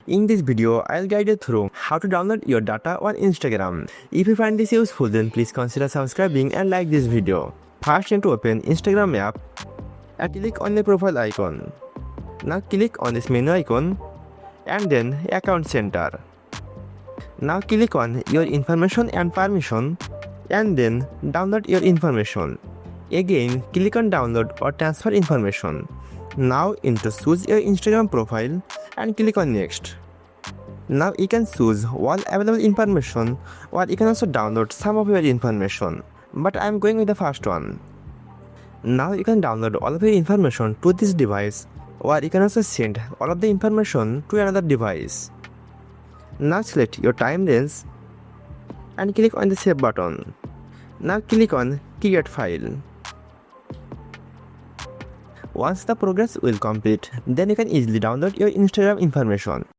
In this video, I'll guide you through how to download your data on Instagram. If you find this useful, then please consider subscribing and like this video. First, you need to open Instagram app and click on the profile icon. Now click on this menu icon and then account center. Now click on your information and permission and then download your information. Again, click on download or transfer information. Now choose your Instagram profile and click on next. Now you can choose all available information or you can also download some of your information, but I am going with the first one. Now you can download all of your information to this device or you can also send all of the information to another device. Now select your time range and click on the save button. Now click on create file. Once the progress will complete, then you can easily download your Instagram information.